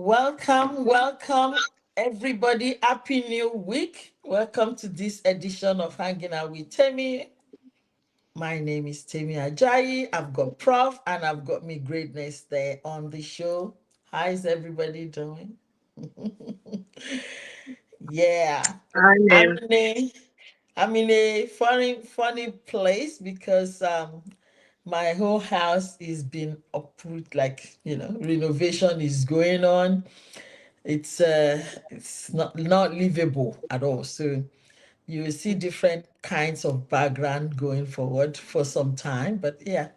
Welcome, everybody. Happy New Week. Welcome to this edition of Hanging Out with Temi. My name is Temi Ajayi. I've got Prof and I've got me greatness there on the show. How's everybody doing? Yeah, I'm Morning. in a funny place because my whole house is being uproot, like renovation is going on. It's not livable at all, so you will see different kinds of background going forward for some time, but yeah,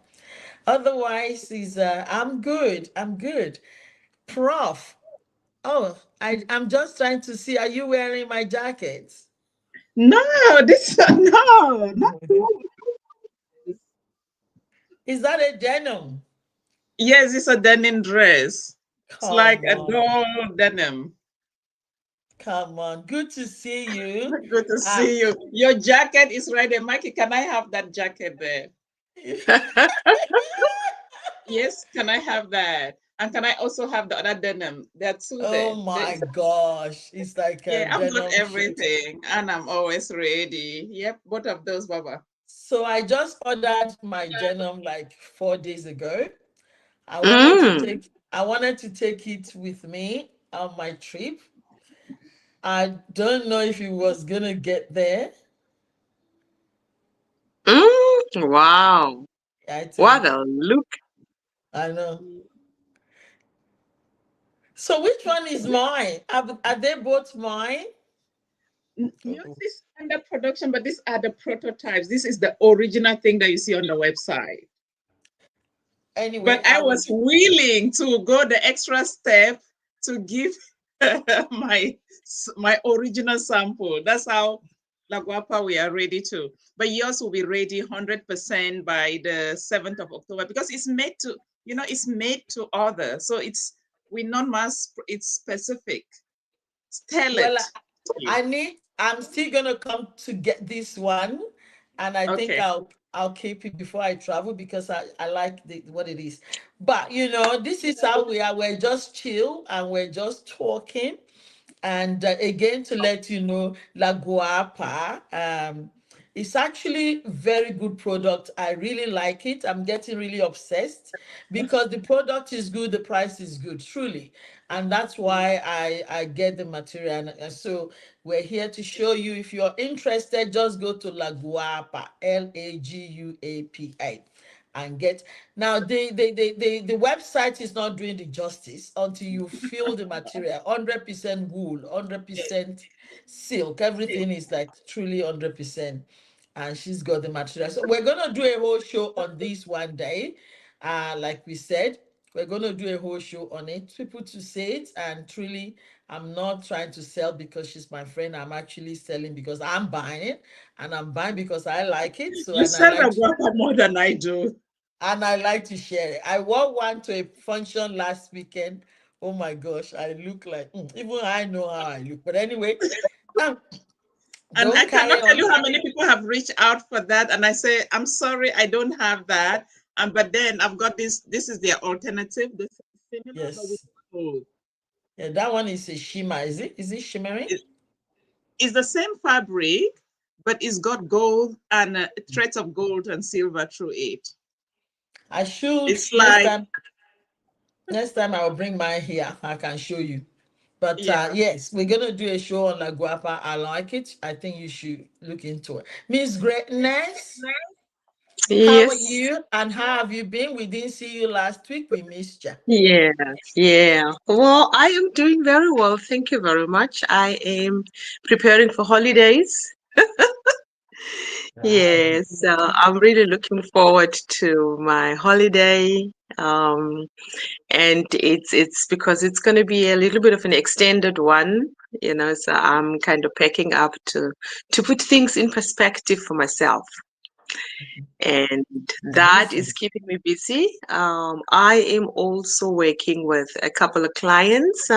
otherwise is I'm good. Prof, oh, I'm just trying to see, are you wearing my jacket? No, this no, not this. Is that a denim? Yes, it's a denim dress. It's like Come a on, dull denim. come on, good to see you. Good to uh, see you. Your jacket is right there. Mikey, can I have that jacket there? Yes, can I have that? And can I also have the other denim? There are two oh there. my gosh, it's like a Yeah, I've got denim shirt. everything and I'm always ready. Yep, both of those, Baba. So I just ordered my denim like 4 days ago. I wanted to Mm, take I wanted to take it with me on my trip. I don't know if it was gonna get there. wow. I tell What you, a look. I know. So which one is mine? Are they both mine? Yours Oh. is under production, but these are the prototypes. This is the original thing that you see on the website. Anyway, But I was willing to go the extra step to give my my original sample. That's how La Guapa we are ready to. But yours will be ready 100% by the 7th of October because it's made to, it's made to order. So we non-mass, it's specific. It's well, tailored. I'm still gonna come to get this one, and I think Okay. I'll keep it before I travel because I like what it is. But this is how we are. We're just chill and we're just talking. And again, to let you know, La Guapa, it's actually very good product. I really like it. I'm getting really obsessed because the product is good, the price is good, truly. And that's why I get the material. And so we're here to show you. If you're interested, just go to La Guapa, Laguapa, and get. Now the website is not doing the justice until you feel the material. 100% wool, 100% silk, everything is like truly 100%, and she's got the material. So we're gonna do a whole show on this one day. Like we said, we're gonna do a whole show on it, people to say it. And truly, I'm not trying to sell because she's my friend. I'm actually selling because I'm buying it, and I'm buying because I like it. So You and I sell like the to guapa more than I do. share it. I wore one to a function last weekend. Oh my gosh, I look like even I know how I look. But anyway, now And I don't carry cannot tell on. you how many people have reached out for that. And I say, I'm sorry, I don't have that. But then I've got this is their alternative. This is similar, but with Yes. gold. Yeah, that one is a shimmer. Is it? Is it shimmering? It- It's the same fabric, but it's got gold and threads of gold and silver through it. I should It's like, next time I'll bring mine here. I can show you. But yeah. yes, we're gonna do a show on La Guapa. I like it. I think you should look into it. Miss Greatness, how are Yes. you? And how have you been? We didn't see you last week. We missed you. Yeah, yeah. Well, I am doing very well. Thank you very much. I am preparing for holidays. Wow. Yes, so I'm really looking forward to my holiday. Um, and it's because it's going to be a little bit of an extended one, so I'm kind of packing up to put things in perspective for myself. And that is Amazing. keeping me busy. I am also working with a couple of clients.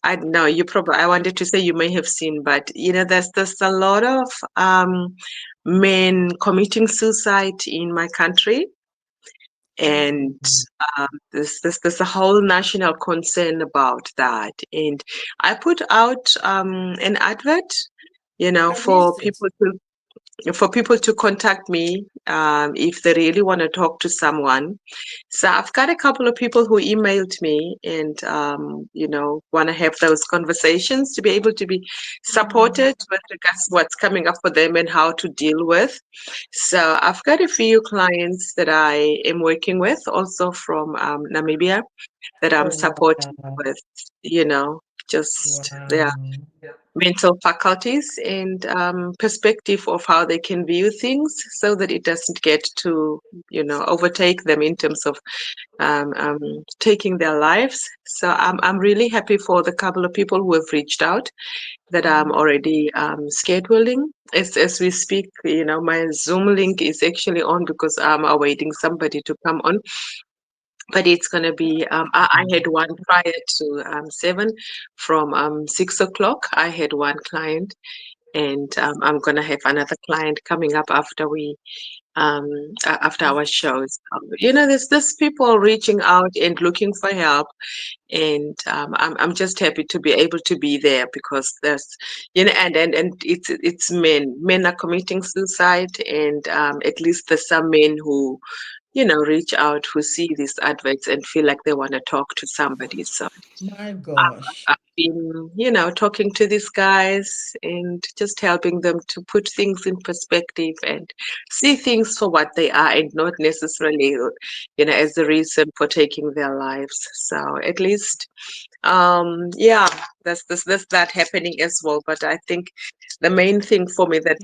I know you probably, I wanted to say you may have seen, but there's a lot of men committing suicide in my country. And there's a whole national concern about that. And I put out an advert, I for missed it. people to contact me if they really want to talk to someone. So I've got a couple of people who emailed me and want to have those conversations to be able to be Mm. supported with regards to what's coming up for them and how to deal with. So I've got a few clients that I am working with, also from Namibia, that I'm Oh, supporting wow. with, you know, just their Wow. mental faculties and perspective of how they can view things so that it doesn't get to, overtake them in terms of taking their lives. So I'm really happy for the couple of people who have reached out that I'm already scheduling. As we speak, my Zoom link is actually on because I'm awaiting somebody to come on. But it's going to be, I had one prior to 7 from 6 o'clock. I had one client, and I'm going to have another client coming up after um, after our shows. There's people reaching out and looking for help, and I'm just happy to be able to be there because there's, and it's men. Men are committing suicide, and at least there's some men who, reach out, who see these adverts and feel like they want to talk to somebody. So My I've gosh. I've been, talking to these guys and just helping them to put things in perspective and see things for what they are and not necessarily, as a reason for taking their lives. So at least, yeah, there's that happening as well. But I think the main thing for me that,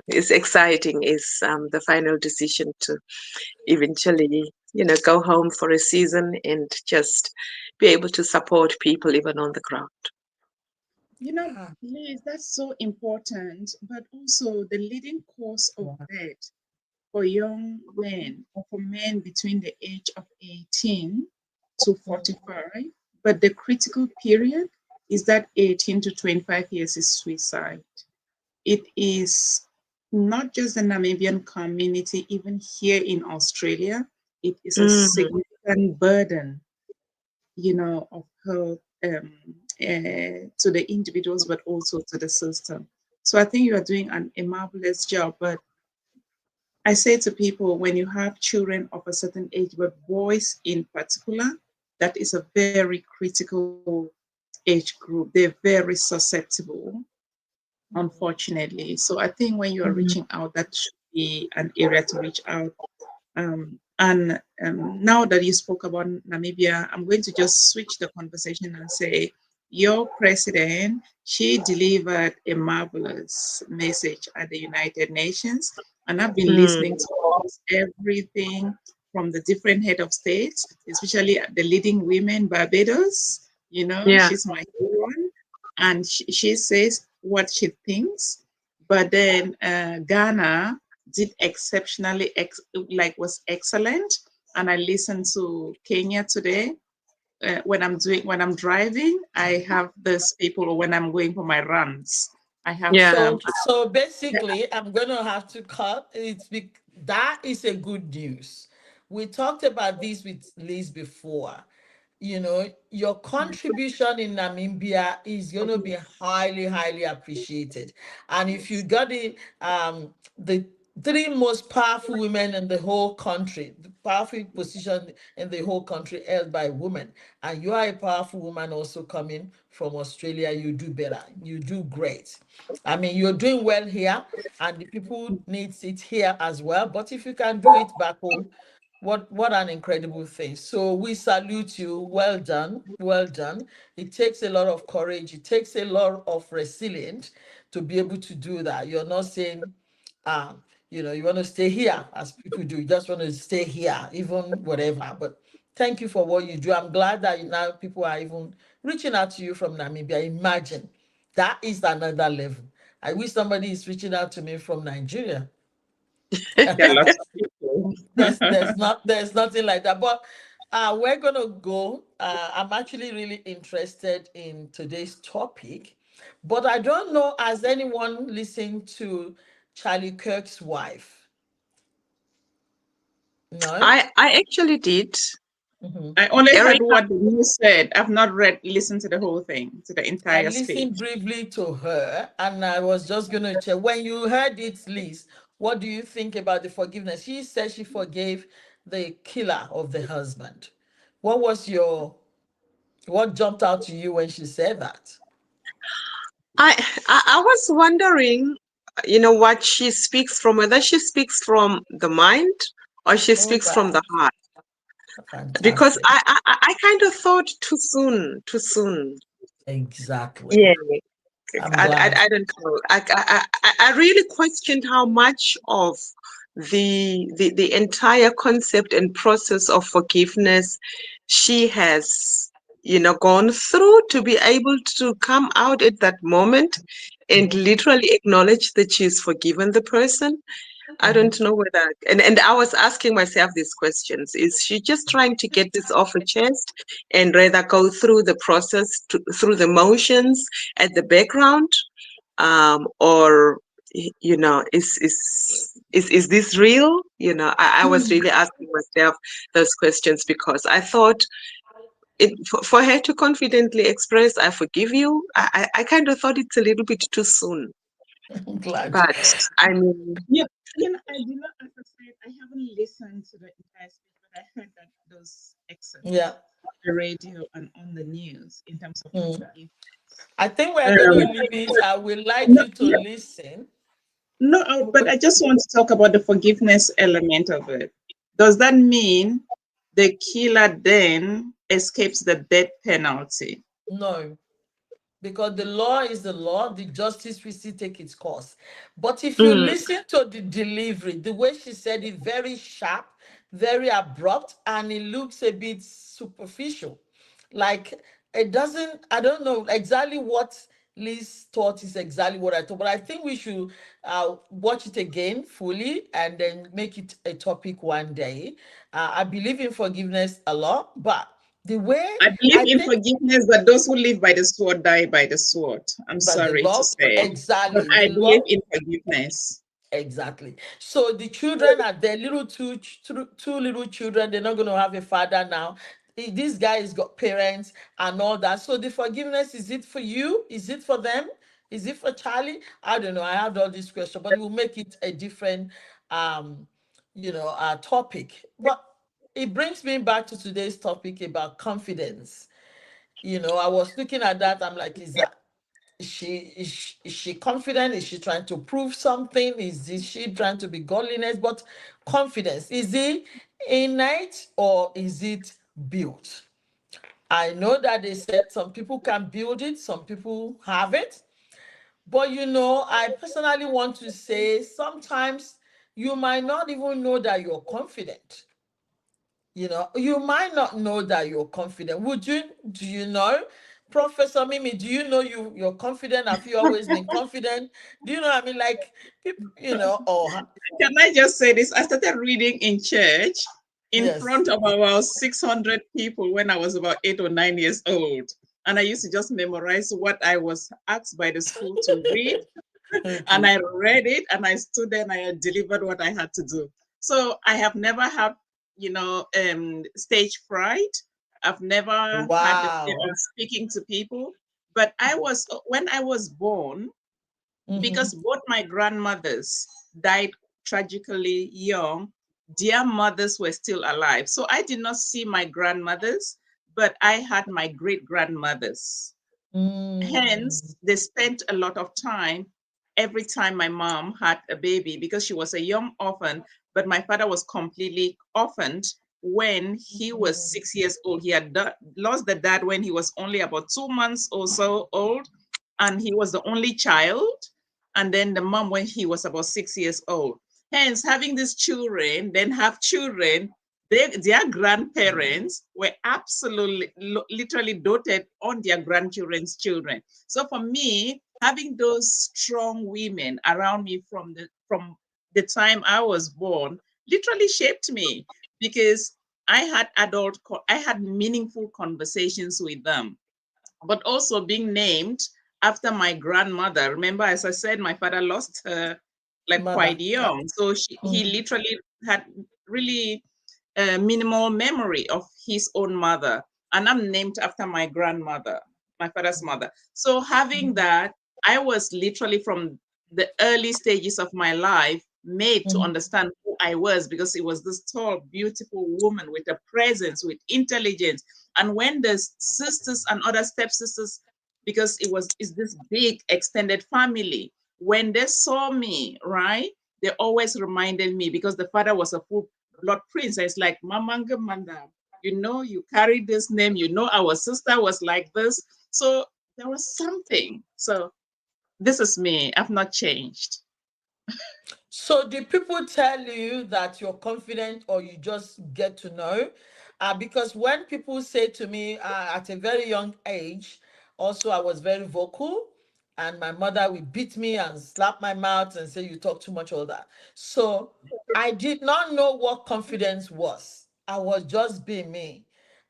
is exciting is the final decision to eventually, go home for a season and just be able to support people even on the ground. Ah, Liz, that's so important, but also the leading cause of wow. death for young men or for men between the age of 18 to 45, but the critical period is that 18 to 25 years is suicide. It is not just the Namibian community, even here in Australia, it is a Mm, significant burden, of health to the individuals, but also to the system. So I think you are doing a marvelous job. But I say to people, when you have children of a certain age, but boys in particular, that is a very critical age group. They're very susceptible, unfortunately. So I think when you are mm, reaching out, that should be an area to reach out. And now that you spoke about Namibia, I'm going to just switch the conversation and say, your president, she delivered a marvelous message at the United Nations. And I've been listening mm. to almost everything from the different head of states, especially the leading women, Barbados. Yeah, She's my hero. And she says what she thinks. But then Ghana did exceptionally, was excellent. And I listened to Kenya today. When I'm driving, I have these people, or when I'm going for my runs, I have yeah. them. So basically, I'm gonna have to cut. That is a good news. We talked about this with Liz before. Your contribution in Namibia is going to be highly, highly appreciated. And if you Yes. got the three most powerful women in the whole country, the powerful position in the whole country held by women, and you are a powerful woman also coming from Australia, you do better. You do great. I mean, you're doing well here, and the people needs it here as well. But if you can do it back home, what an incredible thing. So we salute you. Well done. Well done. It takes a lot of courage. It takes a lot of resilience to be able to do that. You're not saying you want to stay here as people do. You just want to stay here, even whatever. But thank you for what you do. I'm glad that now people are even reaching out to you from Namibia. Imagine that is another level. I wish somebody is reaching out to me from Nigeria. There are lots of people. There's nothing like that. But we're gonna go. I'm actually really interested in today's topic, but I don't know, has anyone listened to Charlie Kirk's wife? No. I actually did. Mhm. I only heard Erica, what the news said. I've not listened to the whole thing, to the I entire listened speech. briefly to her, and I was just going to check. When you heard it, Liz, what do you think about the forgiveness? She said she forgave the killer of the husband. What was your, what jumped out to you when she said that? I was wondering, what she speaks from, whether she speaks from the mind or she Oh, speaks from wow. the heart. Because Fantastic. I kind of thought too soon, too soon. Exactly. Yeah, I'm glad. I don't know. I really questioned how much of the entire concept and process of forgiveness she has, gone through to be able to come out at that moment and Mhm, literally acknowledge that she's forgiven the person. I mhm. don't know whether, and I was asking myself these questions. Is she just trying to get this off her chest and rather go through the process, through the motions at the background? Or, is this real? I was really asking myself those questions because I thought for her to confidently express, I forgive you, I kind of thought it's a little bit too soon. I'm glad. But I mean, Yeah, I did not, as I said, I haven't listened to the entire speech, but I heard that those Yeah. excerpts on the radio and on the news in terms of Mm. forgiveness. I think we're going to Um, leave it. I would like no, you to yeah, listen. no, but I just want to talk about the forgiveness element of it. Does that mean the killer then escapes the death penalty? No, because the law is the law, the justice will still take its course. But if you mm, listen to the delivery, the way she said it, very sharp, very abrupt, and it looks a bit superficial. Like it doesn't, I don't know exactly what Liz thought is exactly what I thought, but I think we should watch it again fully and then make it a topic one day. I believe in forgiveness a lot, but the way I believe I in think forgiveness, but those who live by the sword die by the sword. I'm but the sorry to law, say, but exactly, I the believe law, in forgiveness. exactly. So the children are there, little two little children. They're not going to have a father now. This guy has got parents and all that. So the forgiveness, is it for you? Is it for them? Is it for Charlie? I don't know. I have all these questions, but we'll make it a different, um, topic. But it brings me back to today's topic about confidence. I was looking at that. I'm like, is she confident? Is she trying to prove something? Is she trying to be godliness? But confidence, is it innate or is it built? I know that they said some people can build it, some people have it, but I personally want to say sometimes you might not even know that you're confident. You might not know that you're confident. Do you know? Professor Mimi, do you know you're confident? Have you always been confident? Do you know what I mean? Like people, Can I just say this? I started reading in church in yes. front of about 600 people when I was about 8 or 9 years old. And I used to just memorize what I was asked by the school to read. And Okay. I read it and I stood there and I delivered what I had to do. So I have never had, stage fright. I've never had the fear Wow. of speaking to people. But when I was born, Mm-hmm. because both my grandmothers died tragically young, their mothers were still alive. So I did not see my grandmothers, but I had my great grandmothers. Mm. Hence, they spent a lot of time every time my mom had a baby because she was a young orphan, but my father was completely orphaned when he was Mm. 6 years old. He had lost the dad when he was only about 2 months or so old, and he was the only child. And then the mom when he was about 6 years old. Hence, having these children, then have children, their grandparents were absolutely, literally doted on their grandchildren's children. So for me, having those strong women around me from the time I was born literally shaped me because I had meaningful conversations with them, but also being named after my grandmother. Remember, as I said, my father lost her like quite Mother. Yeah. young. So he Mm. literally had really minimal memory of his own mother. And I'm named after my grandmother, my father's mother. So having that, I was literally from the early stages of my life made to Mhm. understand who I was, because it was this tall, beautiful woman with a presence, with intelligence. And when the sisters and other stepsisters, because it's this big extended family, when they saw me, right, they always reminded me, because the father was a full blood prince. It's like, Mamanga Manda, you carry this name, our sister was like this. So there was something. So this is me. I've not changed. So do people tell you that you're confident, or you just get to know? Because when people say to me, at a very young age, also I was very vocal, and my mother would beat me and slap my mouth and say you talk too much, all that. So I did not know what confidence was. I was just being me.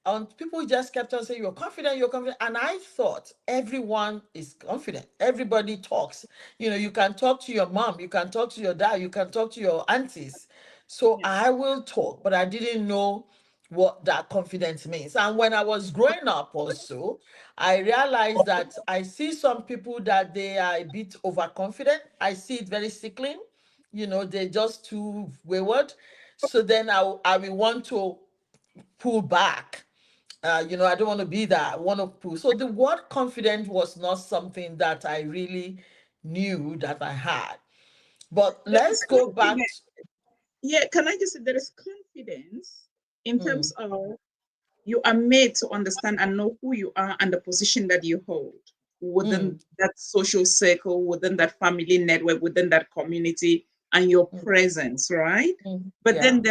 And people just kept on saying, you're confident, you're confident. And I thought everyone is confident. Everybody talks. You can talk to your mom, you can talk to your dad, you can talk to your aunties. So Yeah. I will talk, but I didn't know what that confidence means. And when I was growing up also, I realized that I see some people that they are a bit overconfident. I see it very sickling. They're just too wayward. So then I will want to pull back. I don't want to be that. I want to pull. So the word confident was not something that I really knew that I had. But There let's is go back. confidence. Yeah, can I just say there is confidence in terms Mm, of you are made to understand and know who you are and the position that you hold mm, within that social circle, within that family network, within that community, and your mm, presence, right? But yeah. then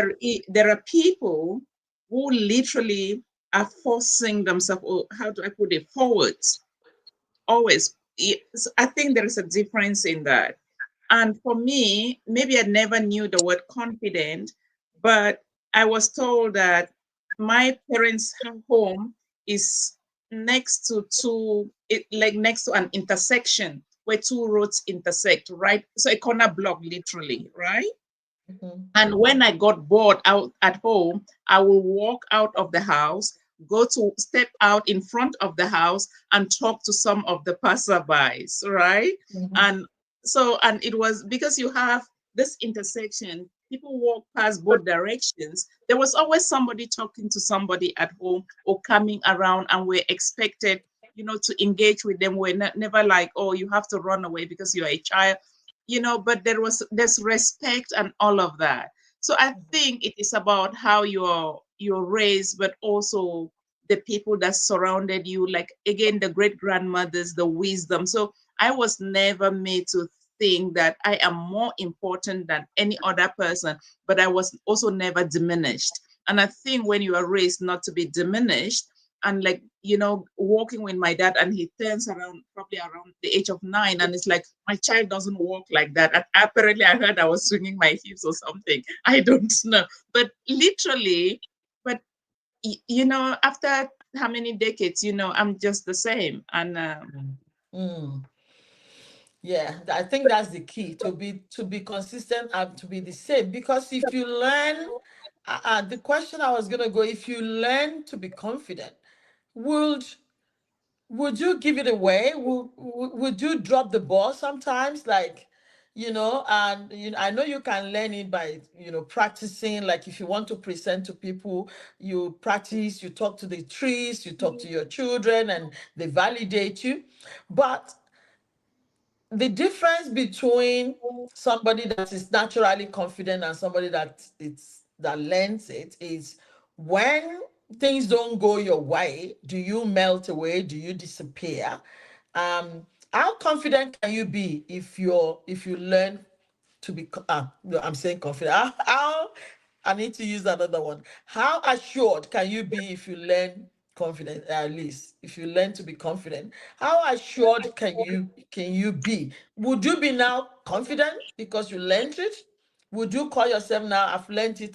there are people who literally are forcing themselves, or how do I put it, forwards always. Yes, I think there is a difference in that. And for me, maybe I never knew the word confident, but I was told that my parents' home is next to like next to an intersection where two roads intersect, right? So a corner block, literally, right? Mhm, And when I got bored out at home, I will walk out of the house, step out in front of the house and talk to some of the passerbys, right? mhm, And and it was because you have this intersection, people walk past both directions. There was always somebody talking to somebody at home or coming around, and we're expected, to engage with them. We're never like, oh, you have to run away because you're a child, but there's respect and all of that. So I think it is about how you're raised, but also the people that surrounded you, like again the great grandmothers, the wisdom. So I was never made to think that I am more important than any other person, but I was also never diminished. And I think when you are raised not to be diminished, and like walking with my dad, and he turns around probably around the age of 9, and it's like, my child doesn't walk like that. And apparently I heard I was swinging my hips or something. I don't know, but literally, but after how many decades, I'm just the same. And mm. Yeah, I think that's the key, to be consistent and to be the same. Because if you learn, the question I was gonna go, if you learn to be confident, would would you give it away? Would you drop the ball sometimes? Like, and I know you can learn it by, practicing. Like if you want to present to people, you practice, you talk to the trees, you talk to your children, and they validate you. But the difference between somebody that is naturally confident and somebody that learns it is, when things don't go your way, do you melt away? Do you disappear? How confident can you be if you learn to be no, I'm saying confident. How I need to use another one. How assured can you be if you learn confident, at least if you learn to be confident? How assured can you be? Would you be now confident because you learned it? Would you call yourself now, I've learned it,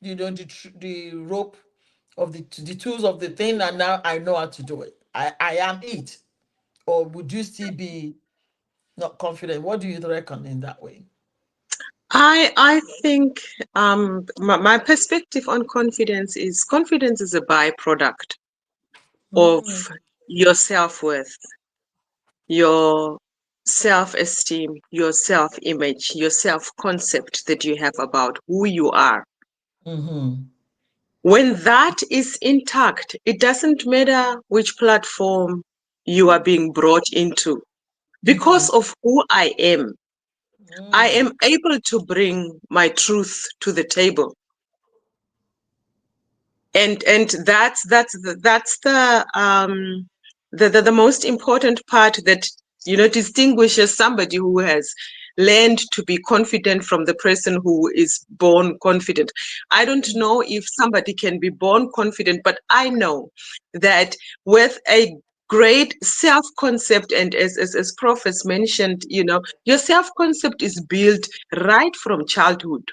the rope of the tools of the thing, and now I know how to do it. I am it. Or would you still be not confident? What do you reckon in that way? I think my perspective on confidence is a byproduct of Mm, your self-worth, your self-esteem, your self-image, your self-concept that you have about who you are. mm-hmm, When that is intact, it doesn't matter which platform you are being brought into. mm-hmm, Because of who I mm, am able to bring my truth to the table. And that's the most important part that distinguishes somebody who has learned to be confident from the person who is born confident. I don't know if somebody can be born confident, but I know that with a great self concept, and as prof has mentioned, your self concept is built right from childhood,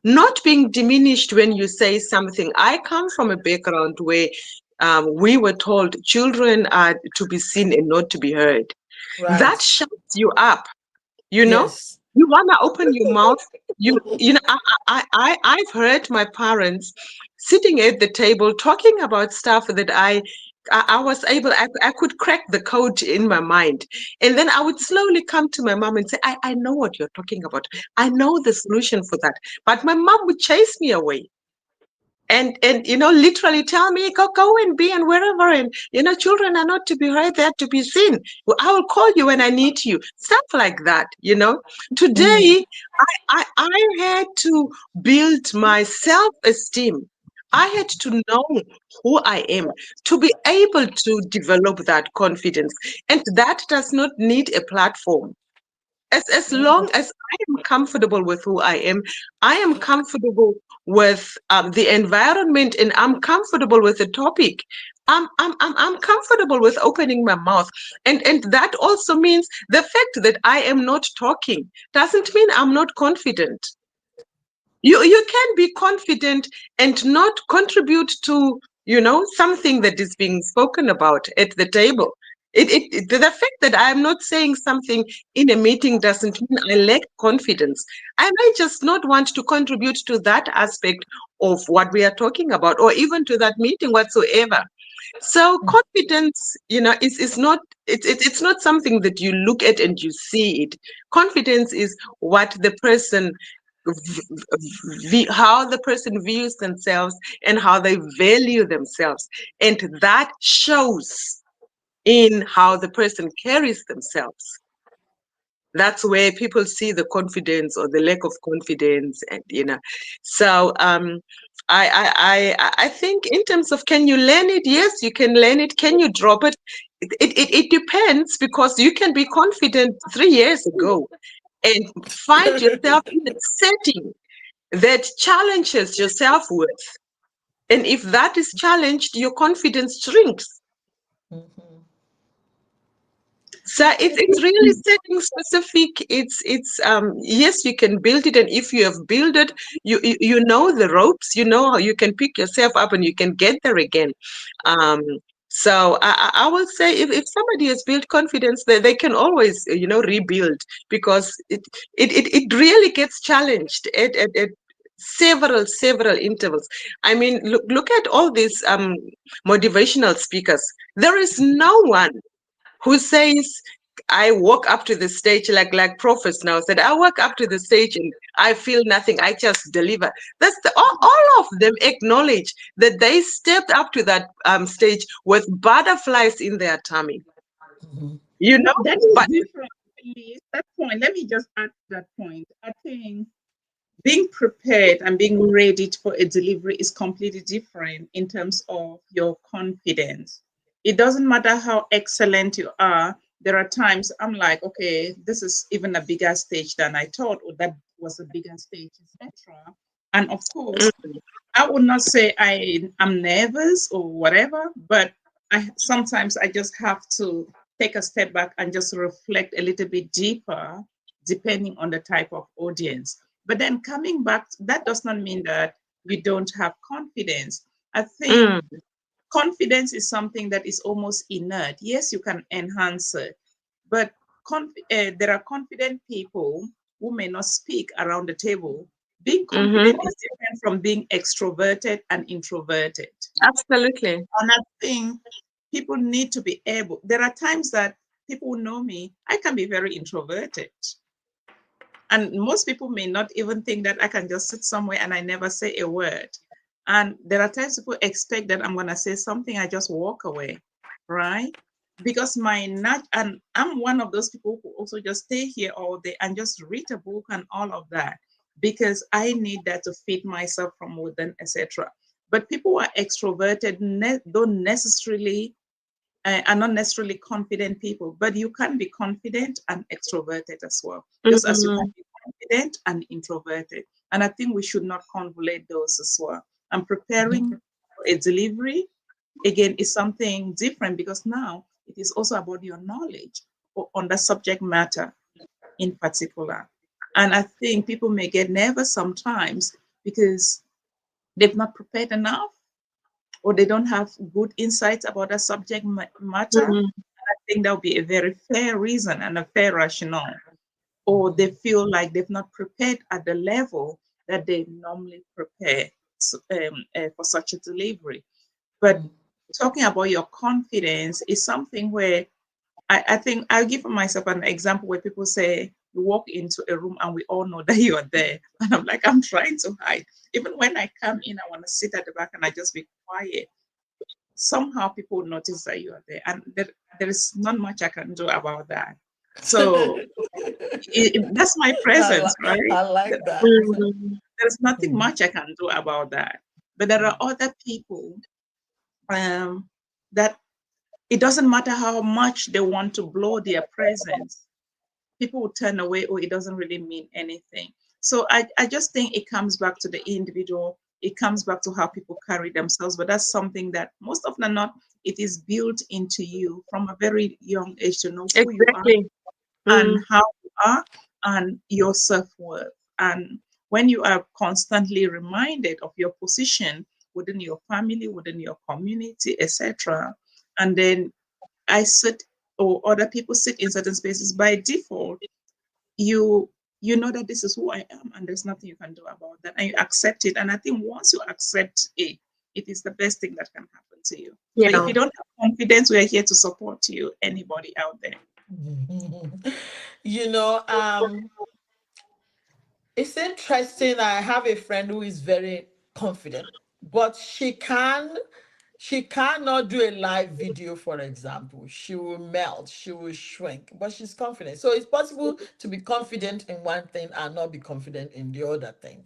not being diminished when you say something. I come from a background where we were told children are to be seen and not to be heard. That right. shuts you up, you know. Yes. You want to open your mouth. I've heard my parents sitting at the table talking about stuff that I was able, I could crack the code in my mind. And then I would slowly come to my mom and say, I know what you're talking about. I know the solution for that. But my mom would chase me away and literally tell me, go and be and wherever, and children are not to be heard, they're to be seen. Well, I will call you when I need you, stuff like that. Mm, Today I had to build my self-esteem. I had to know who I am to be able to develop that confidence, and that does not need a platform. As long mm, as I am comfortable with who I am, I am comfortable with the environment, and I'm comfortable with the topic. I'm comfortable with opening my mouth, and that also means the fact that I am not talking doesn't mean I'm not confident. You can be confident and not contribute to something that is being spoken about at the table. The fact that I am not saying something in a meeting doesn't mean I lack confidence. I may just not want to contribute to that aspect of what we are talking about, or even to that meeting whatsoever. So confidence, is not, it's not something that you look at and you see it. Confidence is what the person how the person views themselves and how they value themselves, and that shows in how the person carries themselves. That's where people see the confidence or the lack of confidence. And so I think in terms of, can you learn it? Yes, you can learn it. Can you drop it? It depends, because you can be confident 3 years ago and find yourself in a setting that challenges your self-worth. And if that is challenged, your confidence shrinks. mhm. So it's really setting specific. It's yes, you can build it, and if you have built it, you know the ropes. You know how you can pick yourself up and you can get there again. Um, so I will say, if somebody has built confidence, they can always rebuild, because it really gets challenged at several intervals. I mean, look at all these motivational speakers. There is no one who says, I walk up to the stage, like prophets now said, I walk up to the stage and I feel nothing, I just deliver. That's all of them acknowledge that they stepped up to that stage with butterflies in their tummy, Mhm. you know. That is But different. Please. That point. Let me just add to that point. I think being prepared and being ready for a delivery is completely different in terms of your confidence. It doesn't matter how excellent you are. There are times I'm like, okay, this is even a bigger stage than I thought, or that was a bigger stage, etc. And of course, I would not say am nervous or whatever, but I just have to take a step back and just reflect a little bit deeper, depending on the type of audience. But then coming back, that does not mean that you don't have confidence. I think mm, confidence is something that is almost inert. Yes, you can enhance it, but there are confident people who may not speak around the table. Being Mm-hmm. confident is different from being extroverted and introverted. Absolutely. And I think people need to be able, there are times that people who know me, I can be very introverted. And most people may not even think that I can just sit somewhere and I never say a word. And there are times people expect that I'm going to say something, I just walk away, right? Because and I'm one of those people who also just stay here all day and just read a book and all of that because I need that to feed myself from within, etc. But people who are extroverted don't necessarily are not necessarily confident people, but you can be confident and extroverted as well, just as you can Mm-hmm. be confident and introverted. And I think we should not convolate those as well. And preparing for a delivery, again, is something different because now it is also about your knowledge on the subject matter in particular. And I think people may get nervous sometimes because they've not prepared enough or they don't have good insights about the subject matter. Mm-hmm. I think that would be a very fair reason and a fair rationale. Or they feel like they've not prepared at the level that they normally prepare for such a delivery. But talking about your confidence is something where I think I'll give myself an example where people say, you walk into a room and we all know that you are there. And I'm like, I'm trying to hide. Even when I come in, I want to sit at the back and I just be quiet. Somehow people notice that you are there. And there is not much I can do about that. So that's my presence, right? I There- like that. Mm-hmm. There's nothing Mhm. much I can do about that. But there are other people um, that it doesn't matter how much they want to blow their presence, people will turn away or it doesn't really mean anything. So I just think it comes back to the individual. It comes back to how people carry themselves. But that's something that most often than not, it is built into you from a very young age to know who you are Exactly. and Mm. how you are and your self-worth. And when you are constantly reminded of your position within your family, within your community, etc., and then I sit or other people sit in certain spaces by default, you you know that this is who I am and there's nothing you can do about that. And you accept it. And I think once you accept it, it is the best thing that can happen to you. But if Yeah. you don't have confidence, we are here to support you, anybody out there. You know, it's interesting. I have a friend who is very confident, but she cannot do a live video, for example. She will melt, she will shrink, but she's confident. So it's possible to be confident in one thing and not be confident in the other thing.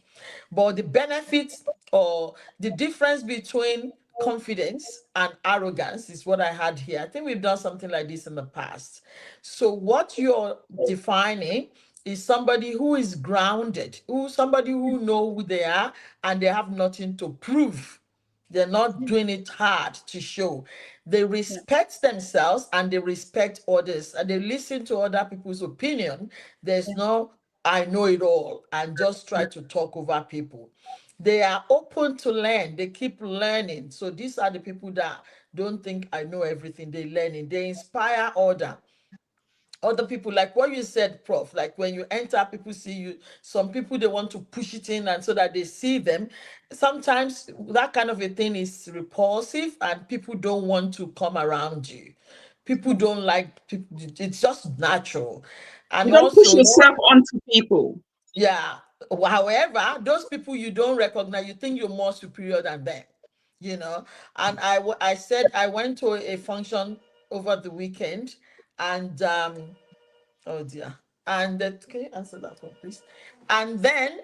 But the benefits or the difference between confidence and arrogance is what I had here. I think we've done something like this in the past. So what you're defining is somebody who is grounded, who somebody who know who they are and they have nothing to prove. They're not Yeah, doing it hard to show. They yeah, respect themselves and they respect others and they listen to other people's opinion. There's yeah, no I know it all and just try to talk over people. They are open to learn. They keep learning. So these are the people that don't think I know everything. They learning. They inspire other people, like what you said, Prof. Like when you enter, people see you. Some people they want to push it in and so that they see them. Sometimes that kind of a thing is repulsive and people don't want to come around you. People yeah. don't like people, it's just natural. You And don't push also, yourself onto people. yeah. However, those people you don't recognize, you think you're more superior than them, you know. And I said I went to a function over the weekend, and oh dear. And that, can you answer that one, please? And then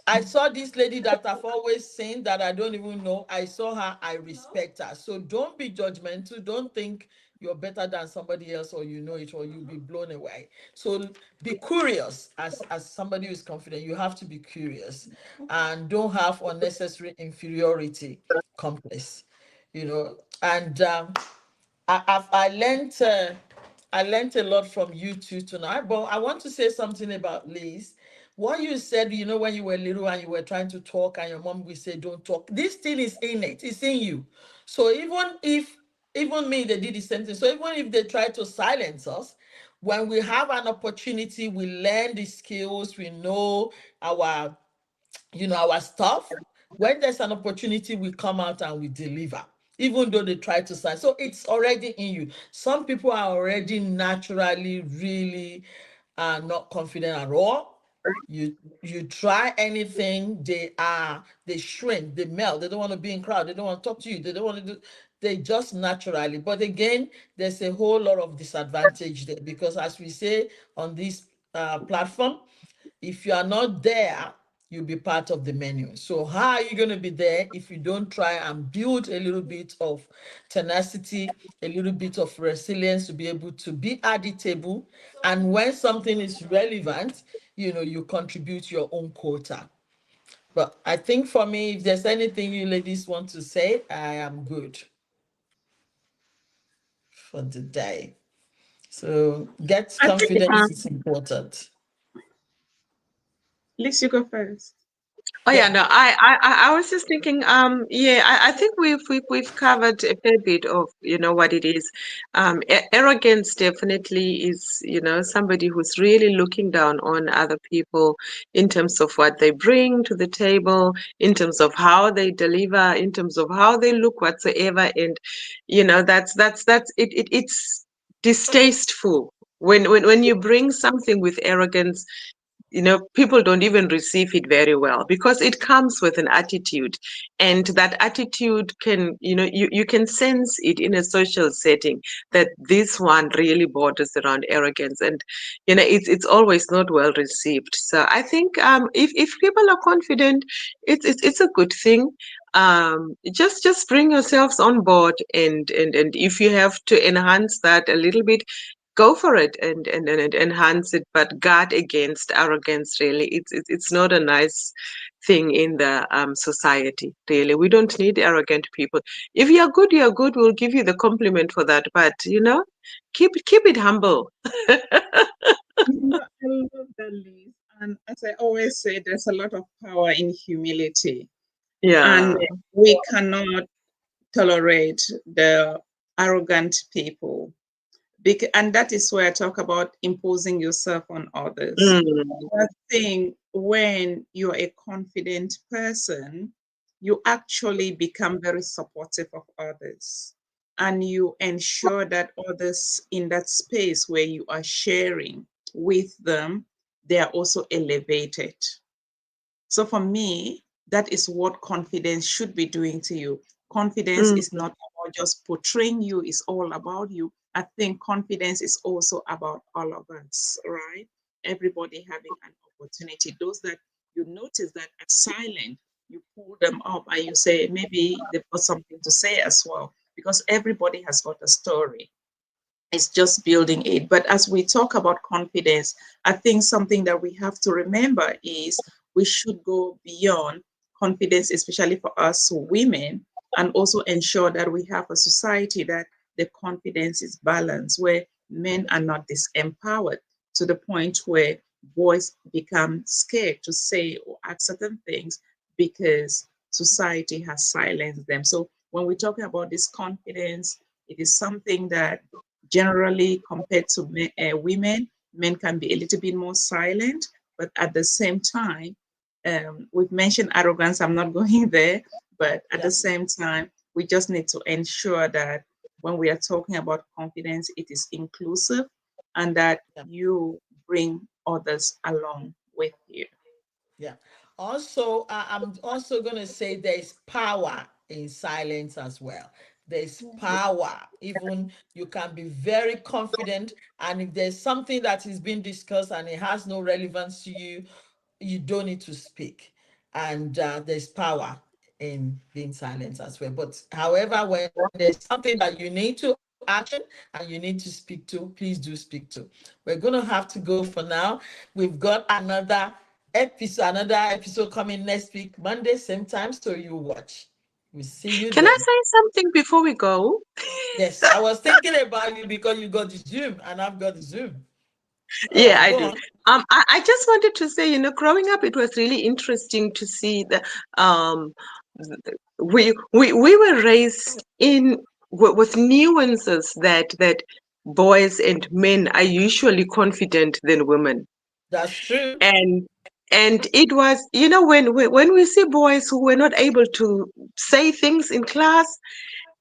I saw this lady that I've always seen that I don't even know. I saw her, I respect her. So don't be judgmental. Don't think you're better than somebody else or you know it or you'll be blown away. So be curious as somebody who's confident. You have to be curious and don't have unnecessary inferiority complex, you know. And I learned a lot from you two tonight, but I want to say something about Liz. What you said, you know, when you were little and you were trying to talk, and your mom will say, "Don't talk." This thing is innate; it's in you. So even if even me, they did the same thing. So even if they try to silence us, when we have an opportunity, we learn the skills, we know our, our stuff. When there's an opportunity, we come out and we deliver, even though they try to silence. So it's already in you. Some people are already naturally really not confident at all. You try anything, they shrink, they melt, they don't want to be in crowd, they don't want to talk to you, they don't want to do, they just naturally. But again, there's a whole lot of disadvantage there, because as we say on this platform, if you are not there, you'll be part of the menu. So how are you going to be there if you don't try and build a little bit of tenacity, a little bit of resilience to be able to be at the table? And when something is relevant, you contribute your own quota. But I think for me, if there's anything you ladies want to say, I am good for the day. So get I think, confidence is important. Liz, you go first. Oh yeah, Yeah. no, I was just thinking, yeah, I think we've covered a fair bit of, what it is. Arrogance definitely is, somebody who's really looking down on other people in terms of what they bring to the table, in terms of how they deliver, in terms of how they look whatsoever, and that's it's distasteful when you bring something with arrogance. People don't even receive it very well because it comes with an attitude, and that attitude can, you can sense it in a social setting, that this one really borders around arrogance, and it's always not well received. So I think, if people are confident, it's a good thing. Just bring yourselves on board, and if you have to enhance that a little bit, go for it, and enhance it, but guard against arrogance. Really, it's not a nice thing in the society. Really, we don't need arrogant people. If you're good, we'll give you the compliment for that, but keep it humble. I love that, Liz. And as I always say, there's a lot of power in humility, and Yeah. we cannot tolerate the arrogant people. And that is where I talk about imposing yourself on others. Mm, I think when you're a confident person, you actually become very supportive of others, and you ensure that others in that space where you are sharing with them, they are also elevated. So for me, that is what confidence should be doing to you. Confidence mm, is not about just portraying you, it's all about you. I think confidence is also about all of us, right? Everybody having an opportunity. Those that you notice that are silent, you pull them up and you say, maybe they've got something to say as well, because everybody has got a story. It's just building it. But as we talk about confidence, I think something that we have to remember is we should go beyond confidence, especially for us women, and also ensure that we have a society that the confidence is balanced, where men are not disempowered to the point where boys become scared to say or ask certain things because society has silenced them. So when we're talking about this confidence, it is something that generally compared to women, men can be a little bit more silent, but at the same time, we've mentioned arrogance. I'm not going there, but at Yeah. the same time, we just need to ensure that when we are talking about confidence, it is inclusive and that Yeah. you bring others along with you. Yeah. Also, I'm also going to say there's power in silence as well. There's power. Even you can be very confident, and if there's something that is being discussed and it has no relevance to you, you don't need to speak. And there's power in being silent as well. But however, when there's something that you need to action and you need to speak to, please do speak to. We're going to have to go for now. We've got another episode coming next week, Monday, same time. So you watch. We'll see you can I then. say something before we go? Yes, I was thinking about you because you got the Zoom and I've got the Zoom. All Yeah, right, I go do. on. I just wanted to say, growing up, it was really interesting to see the um, we were raised in with nuances that boys and men are usually confident than women. That's true. And it was, when we see boys who were not able to say things in class,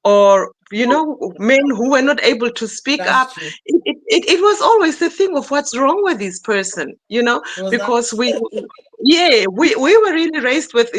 or men who were not able to speak That's up, true. it was always the thing of what's wrong with this person, Was that? because we were really raised with,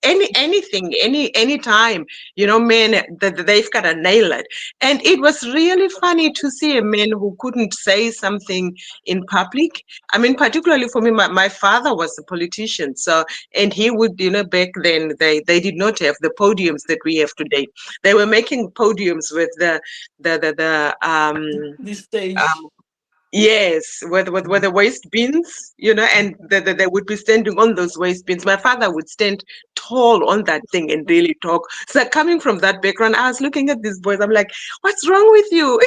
anything, any time, men that they've got to nail it. And it was really funny to see a man who couldn't say something in public. I mean, particularly for me, my father was a politician, so, and he would, back then they did not have the podiums that we have today. They were making podiums with The stage. um, yes, with the waste bins, and they would be standing on those waste bins. My father would stand tall on that thing and really talk. So coming from that background, I was looking at these boys. I'm like, what's wrong with you?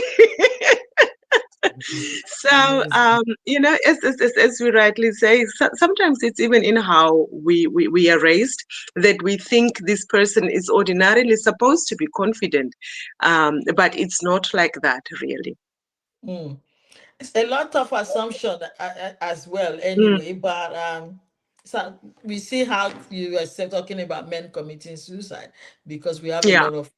So, Amazing. as we rightly say, sometimes it's even in how we are raised, that we think this person is ordinarily supposed to be confident, but it's not like that, really. Mm. It's a lot of assumption as well Mm, anyway, but so we see how you are talking about men committing suicide, because we have a yeah, lot of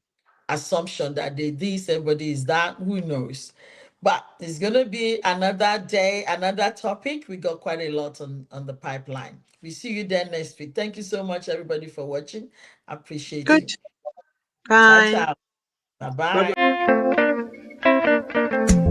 assumption that they this, everybody is that, who knows. But it's gonna be another day, another topic. We got quite a lot on the pipeline. We see you then next week. Thank you so much, everybody, for watching. Appreciate good. you. Ciao, Bye. ciao. Bye Bye bye. bye.